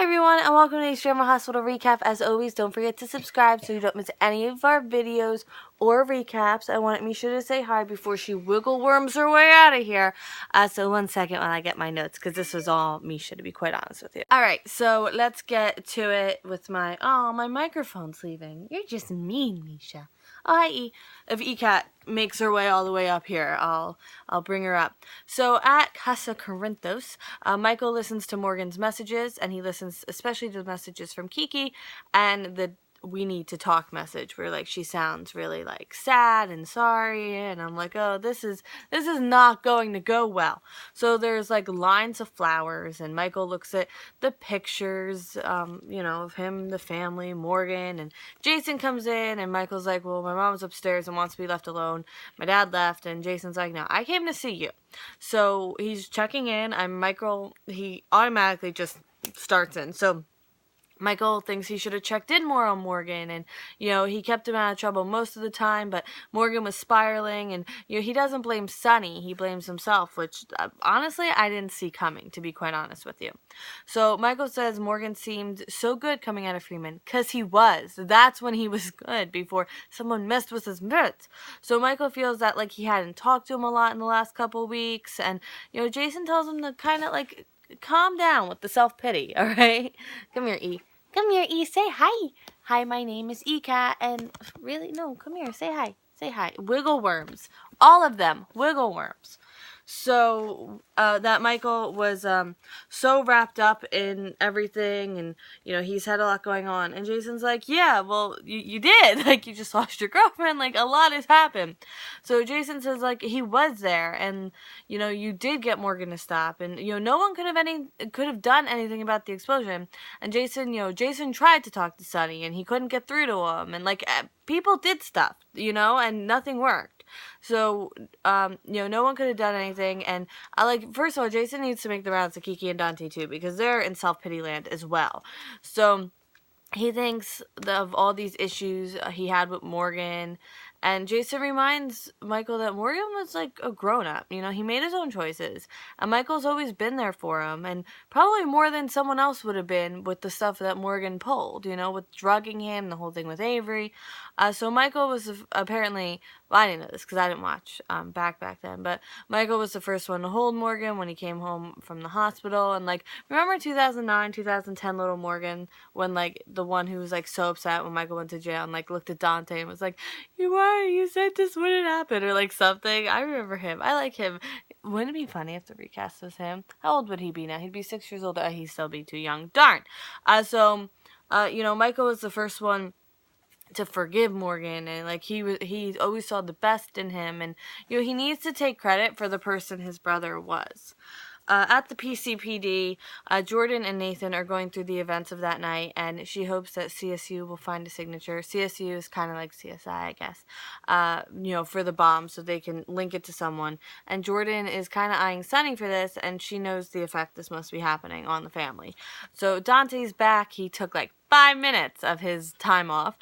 everyone, and welcome to the Drama Hospital Recap. As always, don't forget to subscribe so you don't miss any of our videos or recaps. I wanted Misha to say hi before she wiggle worms her way out of here. So one second while I get my notes, because this was all Misha, to be quite honest with you. Alright, so let's get to it with my microphone's leaving. You're just mean, Misha. Oh, hi, E. If ECAT makes her way all the way up here, I'll bring her up. So at Casa Corinthos, Michael listens to Morgan's messages, and he listens especially to the messages from Kiki and the "we need to talk" message, where like she sounds really like sad and sorry, and I'm like, oh, this is not going to go well. So there's like lines of flowers, and Michael looks at the pictures, of him, the family, Morgan, and Jason comes in, and Michael's like, well, my mom's upstairs and wants to be left alone. My dad left, and Jason's like, no, I came to see you. So he's checking in, and Michael, he automatically just starts in. So Michael thinks he should have checked in more on Morgan, and, he kept him out of trouble most of the time, but Morgan was spiraling, and, he doesn't blame Sonny, he blames himself, which, honestly, I didn't see coming, to be quite honest with you. So Michael says Morgan seemed so good coming out of Freeman, because he was. That's when he was good, before someone messed with his mitts. So Michael feels that, like, he hadn't talked to him a lot in the last couple weeks, and, Jason tells him to kind of, like, calm down with the self-pity, alright? Come here, E. Come here, E. Say hi. Hi, my name is E-Cat, and really, no, come here. Say hi. Say hi. Wiggle worms. All of them. Wiggle worms. So, that Michael was, so wrapped up in everything, and, he's had a lot going on, and Jason's like, yeah, well, you did, like, you just lost your girlfriend, like, a lot has happened. So Jason says, like, he was there, and, you did get Morgan to stop, and, no one could have done anything about the explosion, and Jason tried to talk to Sonny, and he couldn't get through to him, and, like, people did stuff, and nothing worked. So, no one could have done anything, and first of all, Jason needs to make the rounds to Kiki and Dante too, because they're in self-pity land as well. So he thinks of all these issues he had with Morgan, and Jason reminds Michael that Morgan was like a grown-up, he made his own choices, and Michael's always been there for him, and probably more than someone else would have been with the stuff that Morgan pulled, with drugging him, the whole thing with Avery. So Michael was apparently, well, I didn't know this because I didn't watch back then, but Michael was the first one to hold Morgan when he came home from the hospital, and remember 2009, 2010 little Morgan, when the one who was so upset when Michael went to jail and looked at Dante and was like, you said this wouldn't happen, or something. I remember him. I like him. Wouldn't it be funny if the recast was him? How old would he be now? He'd be 6 years old. He'd still be too young. Darn. So Michael was the first one to forgive Morgan, and he always saw the best in him, and he needs to take credit for the person his brother was. At the PCPD, Jordan and Nathan are going through the events of that night, and she hopes that CSU will find a signature. CSU is kind of like CSI, I guess, for the bomb, so they can link it to someone. And Jordan is kind of eyeing Sonny for this, and she knows the effect this must be happening on the family. So Dante's back. He took 5 minutes of his time off.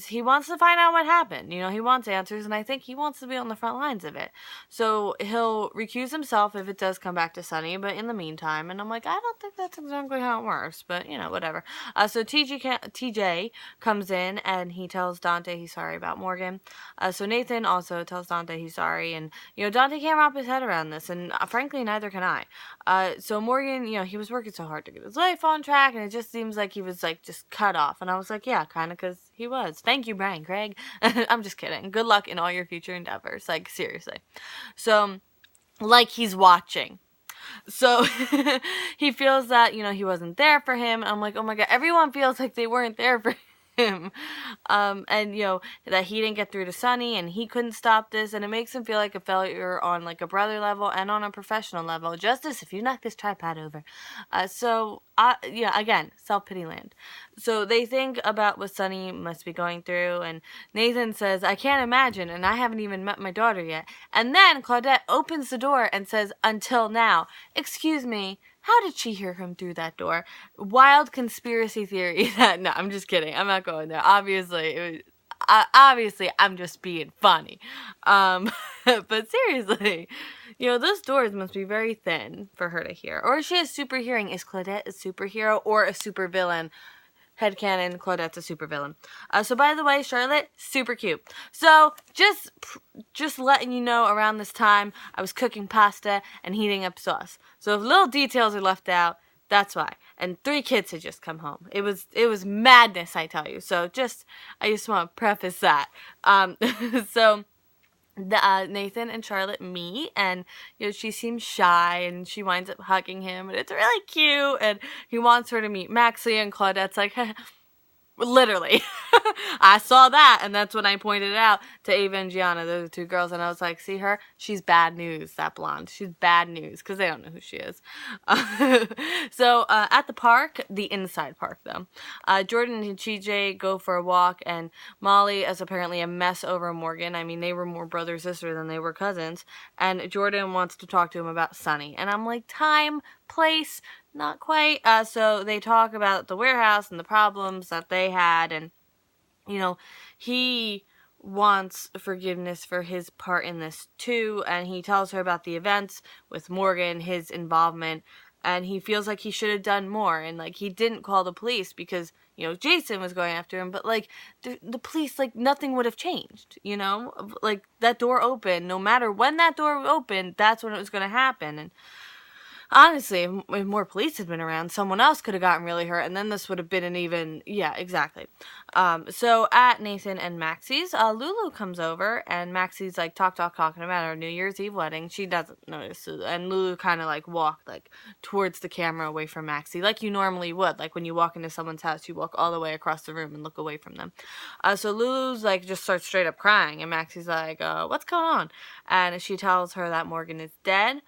He wants to find out what happened. He wants answers, and I think he wants to be on the front lines of it. So he'll recuse himself if it does come back to Sonny, but in the meantime, and I'm like, I don't think that's exactly how it works, but, whatever. So TJ comes in, and he tells Dante he's sorry about Morgan. So Nathan also tells Dante he's sorry, and, Dante can't wrap his head around this, and frankly, neither can I. So Morgan, he was working so hard to get his life on track, and it just seems like he was, just cut off. And I was like, yeah, kind of, because he was. Thank you, Brian Craig. I'm just kidding. Good luck in all your future endeavors. Seriously. So, he's watching. So, he feels that, he wasn't there for him. I'm like, oh my God, everyone feels like they weren't there for him. And, that he didn't get through to Sonny, and he couldn't stop this, and it makes him feel like a failure on, a brother level and on a professional level. Justice, if you knock this tripod over. Again, self-pity land. So they think about what Sonny must be going through, and Nathan says, I can't imagine, and I haven't even met my daughter yet. And then Claudette opens the door and says, until now. Excuse me, how did she hear him through that door? Wild conspiracy theory that, no, I'm just kidding. I'm not going there. Obviously, obviously, I'm just being funny. But seriously, those doors must be very thin for her to hear. Or she has super hearing. Is Claudette a superhero or a supervillain? Headcanon, Claudette's a supervillain. So by the way, Charlotte, super cute. So just letting you know, around this time, I was cooking pasta and heating up sauce. So if little details are left out, that's why. And 3 kids had just come home. It was madness, I tell you. So I just want to preface that. So Nathan and Charlotte meet, and she seems shy, and she winds up hugging him, and it's really cute. And he wants her to meet Maxie, and Claudette's like, literally. I saw that, and that's when I pointed it out to Ava and Gianna, those 2 girls, and I was like, see her? She's bad news, that blonde. She's bad news, because they don't know who she is. So, at the park, the inside park, though, Jordan and TJ go for a walk, and Molly is apparently a mess over Morgan. I mean, they were more brother-sister than they were cousins, and Jordan wants to talk to him about Sunny, and I'm like, time, place, not quite. So they talk about the warehouse and the problems that they had, and he wants forgiveness for his part in this too, and he tells her about the events with Morgan, his involvement, and he feels like he should have done more, and like he didn't call the police because Jason was going after him, but like the police, like nothing would have changed, like that door opened. No matter when that door opened, that's when it was going to happen. And honestly, if more police had been around, someone else could have gotten really hurt, and then this would have been an even... Yeah, exactly. So at Nathan and Maxie's, Lulu comes over, and Maxie's, like, talking about her New Year's Eve wedding. She doesn't notice, and Lulu kind of, like, walked, like, towards the camera away from Maxie, like you normally would. Like, when you walk into someone's house, you walk all the way across the room and look away from them. So Lulu's, like, just starts straight up crying, and Maxie's like, what's going on? And she tells her that Morgan is dead.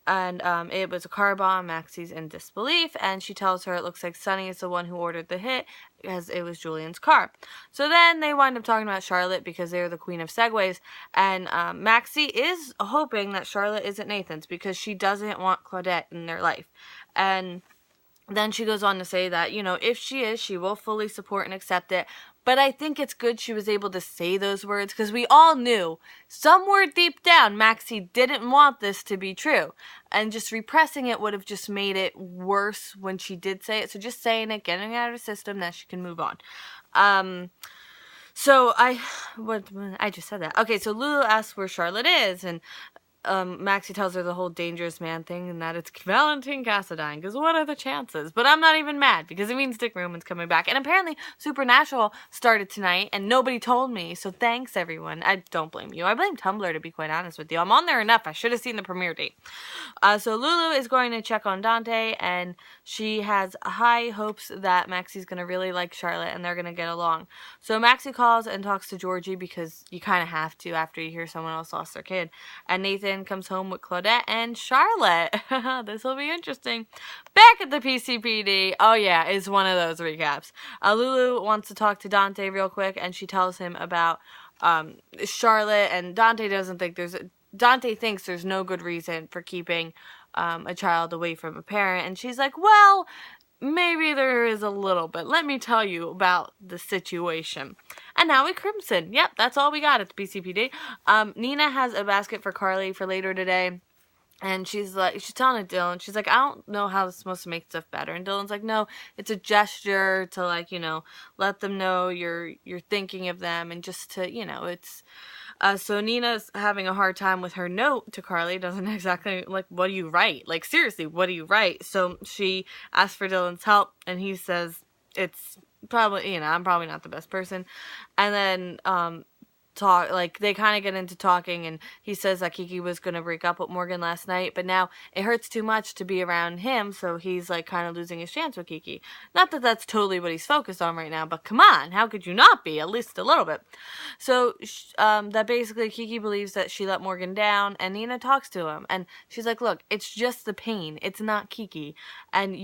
And it was a car bomb. Maxie's in disbelief, and she tells her it looks like Sunny is the one who ordered the hit, as it was Julian's car. So then they wind up talking about Charlotte because they're the queen of segues, and Maxie is hoping that Charlotte isn't Nathan's because she doesn't want Claudette in their life. And then she goes on to say that, if she is, she will fully support and accept it. But I think it's good she was able to say those words because we all knew somewhere deep down Maxie didn't want this to be true. And just repressing it would have just made it worse when she did say it. So just saying it, getting it out of her system, that she can move on. So I just said that. Okay, so Lulu asks where Charlotte is, and Maxie tells her the whole dangerous man thing and that it's Valentine Cassadine, because what are the chances? But I'm not even mad because it means Dick Roman's coming back, and apparently Supernatural started tonight and nobody told me, so thanks everyone. I don't blame you. I blame Tumblr, to be quite honest with you. I'm on there enough. I should have seen the premiere date. So Lulu is going to check on Dante, and she has high hopes that Maxie's going to really like Charlotte and they're going to get along. So Maxie calls and talks to Georgie because you kind of have to after you hear someone else lost their kid, and Nathan comes home with Claudette and Charlotte. This will be interesting. Back at the PCPD. Oh yeah, it's one of those recaps. Lulu wants to talk to Dante real quick, and she tells him about Charlotte, and Dante thinks there's no good reason for keeping a child away from a parent, and she's like, well, maybe there is a little bit. Let me tell you about the situation. And now we crimson. Yep, that's all we got at the BCPD. Nina has a basket for Carly for later today. And she's telling Dylan, she's like, I don't know how this is supposed to make stuff better. And Dylan's like, no, it's a gesture to, like, let them know you're thinking of them, and just to, it's... So Nina's having a hard time with her note to Carly. Doesn't exactly, like, what do you write? Like, seriously, what do you write? So she asks for Dylan's help, and he says, it's probably, I'm probably not the best person. And then, they kind of get into talking, and he says that Kiki was going to break up with Morgan last night, but now it hurts too much to be around him, so he's, like, kind of losing his chance with Kiki. Not that that's totally what he's focused on right now, but come on, how could you not be? At least a little bit. So, that basically Kiki believes that she let Morgan down, and Nina talks to him, and she's like, look, it's just the pain. It's not Kiki. And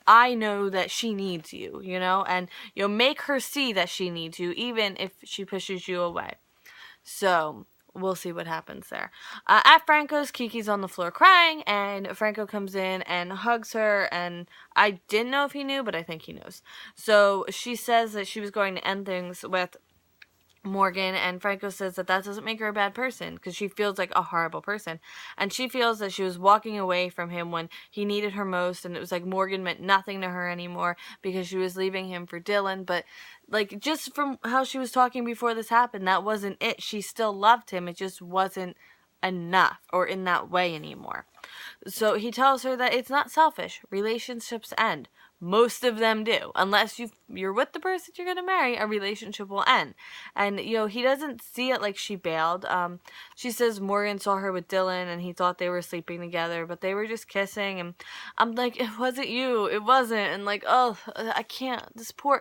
I know that she needs you, and make her see that she needs you, even if she pushes you away. So, we'll see what happens there. At Franco's, Kiki's on the floor crying, and Franco comes in and hugs her, and I didn't know if he knew, but I think he knows. So she says that she was going to end things with Morgan, and Franco says that doesn't make her a bad person, because she feels like a horrible person, and she feels that she was walking away from him when he needed her most, and it was like Morgan meant nothing to her anymore because she was leaving him for Dylan. But like, just from how she was talking before this happened, that wasn't it. She still loved him, it just wasn't enough or in that way anymore. So he tells her that it's not selfish. Relationships end. Most of them do. Unless you're with the person you're going to marry, a relationship will end. And, he doesn't see it like she bailed. She says Morgan saw her with Dylan and he thought they were sleeping together, but they were just kissing. And I'm like, it wasn't you. It wasn't. And like, oh, I can't. This poor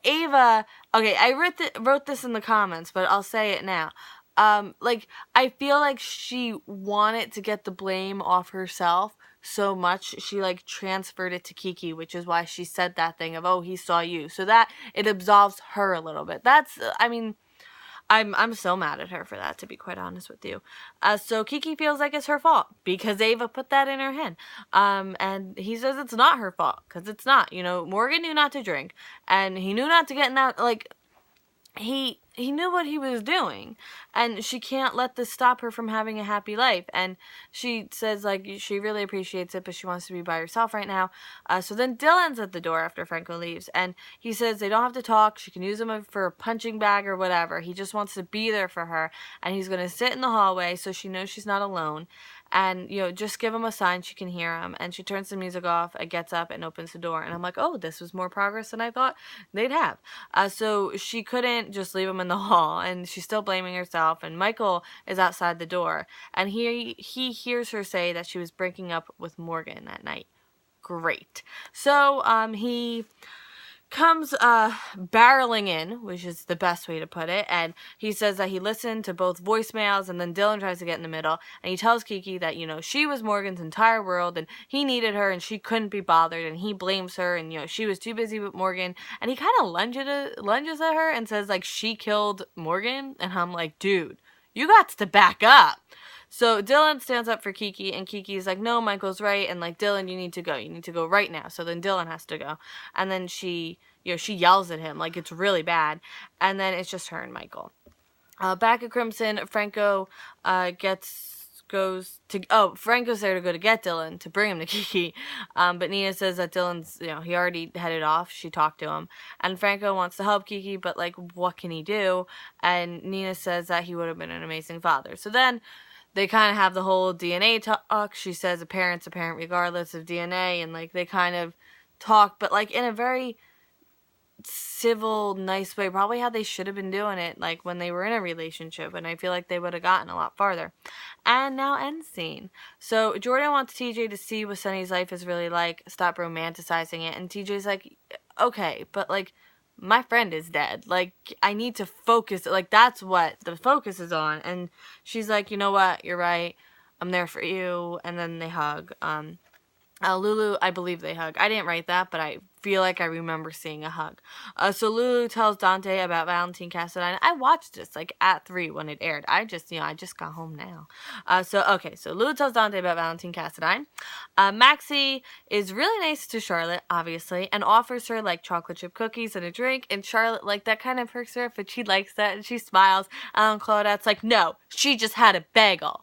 Ava. Okay, I wrote this in the comments, but I'll say it now. I feel like she wanted to get the blame off herself so much, she transferred it to Kiki, which is why she said that thing of, oh, he saw you, so that it absolves her a little bit. That's, I'm so mad at her for that, to be quite honest with you. So Kiki feels like it's her fault because Ava put that in her head. And he says it's not her fault because it's not. Morgan knew not to drink, and he knew not to get in that, he knew what he was doing, and she can't let this stop her from having a happy life. And she says, she really appreciates it, but she wants to be by herself right now. So then Dylan's at the door after Franco leaves, and he says they don't have to talk. She can use him for a punching bag or whatever. He just wants to be there for her, and he's going to sit in the hallway so she knows she's not alone. And, just give him a sign she can hear him. And she turns the music off and gets up and opens the door. And I'm like, oh, this was more progress than I thought they'd have. So she couldn't just leave him in the hall. And she's still blaming herself. And Michael is outside the door. And he hears her say that she was breaking up with Morgan that night. Great. So he comes barreling in, which is the best way to put it, and he says that he listened to both voicemails, and then Dylan tries to get in the middle, and he tells Kiki that, she was Morgan's entire world, and he needed her, and she couldn't be bothered, and he blames her, and, she was too busy with Morgan, and he kind of lunges at her and says, she killed Morgan, and I'm like, dude, you got to back up. So Dylan stands up for Kiki, and Kiki's like, no, Michael's right, and Dylan, you need to go. You need to go right now. So then Dylan has to go. And then she yells at him, it's really bad. And then it's just her and Michael. Back at Crimson, Franco Franco's there to go to get Dylan, to bring him to Kiki. But Nina says that Dylan's, he already headed off. She talked to him. And Franco wants to help Kiki, but, what can he do? And Nina says that he would have been an amazing father. So then they kind of have the whole DNA talk. She says a parent's a parent regardless of DNA. And, they kind of talk, but, in a very civil, nice way. Probably how they should have been doing it, when they were in a relationship. And I feel like they would have gotten a lot farther. And now end scene. So Jordan wants TJ to see what Sunny's life is really like. Stop romanticizing it. And TJ's like, okay, but, my friend is dead. I need to focus. That's what the focus is on. And she's like, you know what? You're right. I'm there for you. And then they hug. Lulu, I believe they hug. I didn't write that, but I feel like I remember seeing a hug. So Lulu tells Dante about Valentine Cassadine. I watched this, at 3 when it aired. I just got home now. So Lulu tells Dante about Valentine Cassadine. Maxie is really nice to Charlotte, obviously, and offers her, chocolate chip cookies and a drink. And Charlotte, that kind of perks her up, but she likes that, and she smiles. Claudette's like, no, she just had a bagel.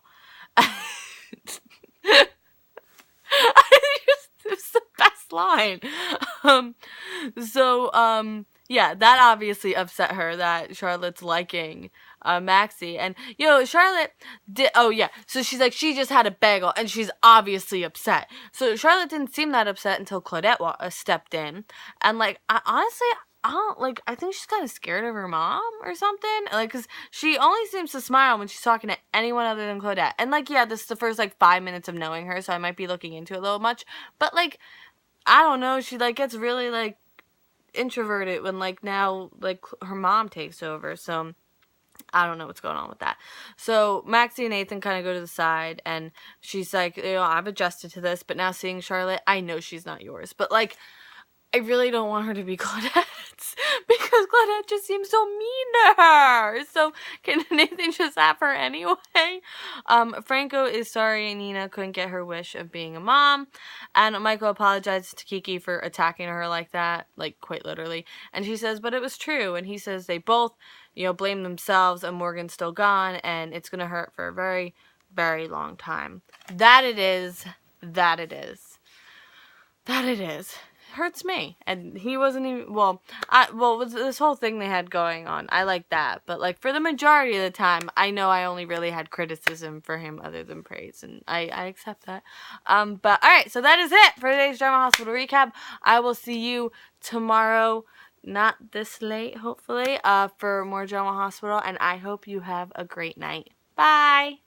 It's the best line. Yeah, that obviously upset her, that Charlotte's liking Maxie. And, Charlotte did, so she's like, she just had a bagel, and she's obviously upset. So Charlotte didn't seem that upset until Claudette stepped in. And, honestly, I think she's kind of scared of her mom or something. Because she only seems to smile when she's talking to anyone other than Claudette. And, this is the first, 5 minutes of knowing her, so I might be looking into it a little much. But, I don't know, she, gets really, introverted when, now, her mom takes over. So I don't know what's going on with that. So Maxie and Nathan kind of go to the side, and she's like, I've adjusted to this, but now seeing Charlotte, I know she's not yours. But, I really don't want her to be Claudette because Claudette just seems so mean to her. So can Nathan just have her anyway? Franco is sorry Nina couldn't get her wish of being a mom. And Michael apologizes to Kiki for attacking her like that, like quite literally. And she says, but it was true. And he says they both, blame themselves and Morgan's still gone and it's going to hurt for a very, very long time. That it is. That it is. That it is. Hurts me. And he wasn't even, this whole thing they had going on, I like that. But, like, for the majority of the time, I know I only really had criticism for him other than praise. And I accept that. But, alright, so that is it for today's Drama Hospital recap. I will see you tomorrow, not this late, hopefully, for more Drama Hospital. And I hope you have a great night. Bye!